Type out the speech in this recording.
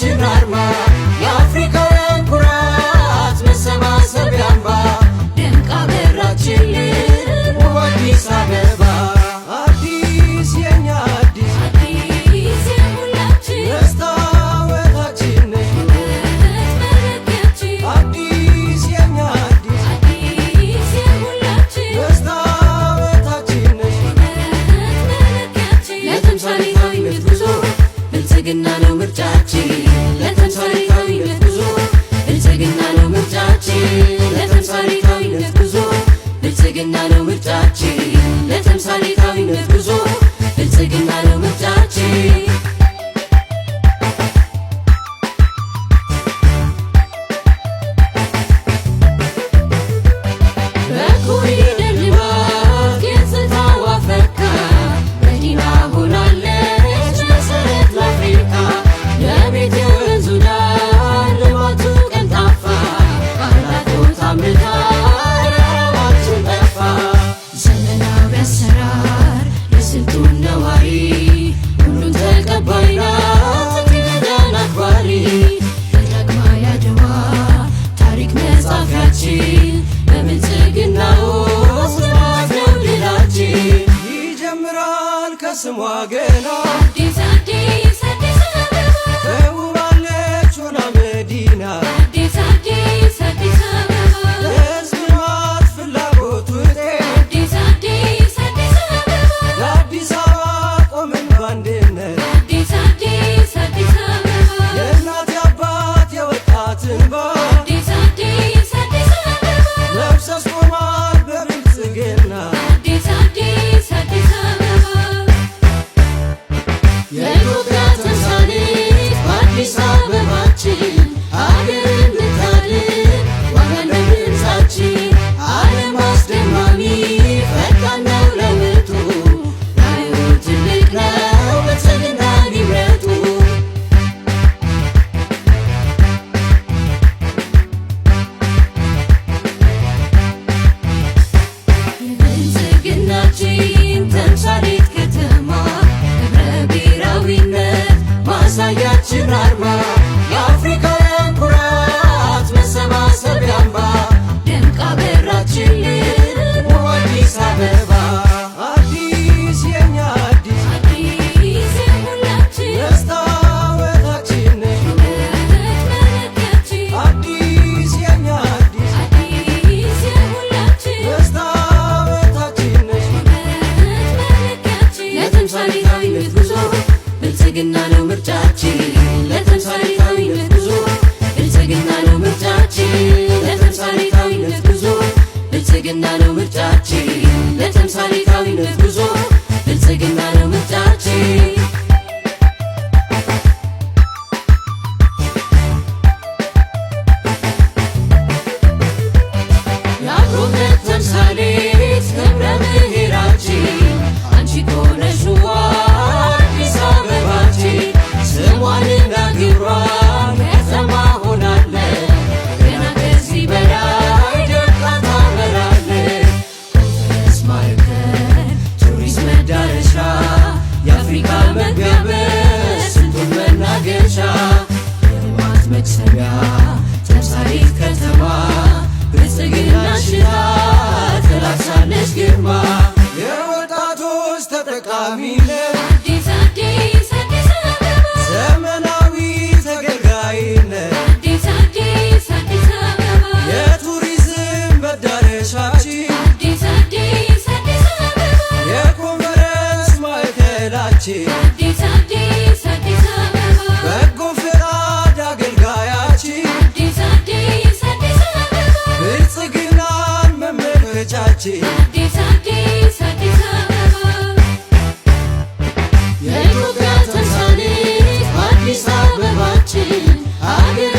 ማሳያችን አርማ የአፍሪካውያን ኩራት መሰባሰቢያ አምባ ደምቃ በራችልን ውብ አዲስ አበባ አዲስ የኛ አዲስ አዲስ የሁላችን መስታወታችን ነሽ መለኪያችን አዲስ የኛ አዲስ አዲስ የሁላችን መስታወታችን ነሽ መለኪያችን ለተምሳሌታዊነት ጉዞ ብልጽግና ነው ምርጫችን ለተምሳሌታዊነት ጉዞ ብልጽግና ነው ምርጫችን ለተምሳሌታዊነት ጉዞ ብልጽግና ነው ምርጫችን ለተምሳሌታዊነት ጉዞ ብልጽግና ነው ምርጫችን በኮሪደር ልማት ገጽታዋ ፈካ መዲና ሆናለች መሰረት ለአፍሪካ የቤት የወንዙ ዳር ልማቱ ቀልጣፋ ባላት አምርታ ረሃባችን ጠፋ ዘመናዊ አሰራር የስልጡን ነዋሪ ሁሉን ተቀባይ ናት እንግዳን አክባሪ በዳግማዊ አድዋ ታሪክ መጻፊያችን በብልጽግና ውስጥ ልማት ነው ድላችን ይጀምራል ከስሟ ገና አዲስ አዲስ አዲስ አበባ ተውባለች ሆና መዲና አዲስ አዲስ አዲስ አበባ የሕዝብ ልማት ፍላጎት ውጤት አዲስ አዲስ አዲስ አበባ ለአዲስ አበባ ቆምን በአንድነት አዲስ አዲስ አዲስ አበባ የእናት የአባት የወጣት እንባ አዲስ አዲስ አዲስ አበባ ነፍሰስ ቆሟል በብልጽግና አዲስ አዲስ አዲስ አበባ የኢትዮጵያ ተምሳሌት በአዲስ አበባችን አገር እንድታድን ዋጋ ነው ድምፃችን ዓለም አስደማሚ ፈጣን ነው ለውጡ ራዕዩ ትልቅ ነው ብልጽግናን ይምረጡ የብልጽግናችን ተምሳሌት ከተማ ህብረ ብሔራዊነት ማሳያችን አርማ የአፍሪካውያን ኩራት መሰባሰቢያ አምባ ደምቃ በራችልን ውብ አዲስ አበባ አዲስ የኛ አዲስ አዲስ የሁላችን መስታወታችን ነሽ መለኪያችን አዲስ የኛ አዲስ አዲስ የሁላችን መስታወታችን ነሽ መለኪያችን ለተምሳሌታዊነት ጉዞ ብልጽግና ነው ምርጫችን ለተምሳሌታዊነት ጉዞ ብልጽግና ነው ምርጫችን ለተምሳሌታዊነት ጉዞ ብልጽግና ነው ምርጫችን ለተምሳሌታዊነት ጉዞ ብልጽግና ነው ምርጫችን የአብሮነት ተምሳሌት ህብረ ብሔራችን አንቺ ከሆነሽ አዲስ አበባችን ስሟንና ግብሯን ከተማ ሆናለች ገና ከዚህ በላይ ደምቃ ታበራለች ኮንፈረንስ ማዕከል ቱሪስት መዳረሻ የአፍሪካ መግቢያ በር ስልጡን መናገሻ የልማት መክሰቢያ ተምሳሌት ከተማ ብልጽግና ሽታ ተላብሳለች ግርማ የወጣቶች ተጠቃሚነት አዲስ አዲስ አዲስ አበባ ዘመናዊ ተገልጋይነት አዲስ አዲስ አዲስ አበባ የቱሪዝም መዳረሻችን አዲስ አዲስ አዲስ አበባ የኮንፈረንስ ማዕከላችን አዲስ አዲስ አዲስ አበባ በጎ ፈቃድ አገልጋያችን አዲስ አዲስ አዲስ አበባ ብልጽግናን መመልከቻችን አዲስ አዲስ አዲስ አበባ የኢትዮጵያ ተምሳሌት በአዲስ አበባችን አገር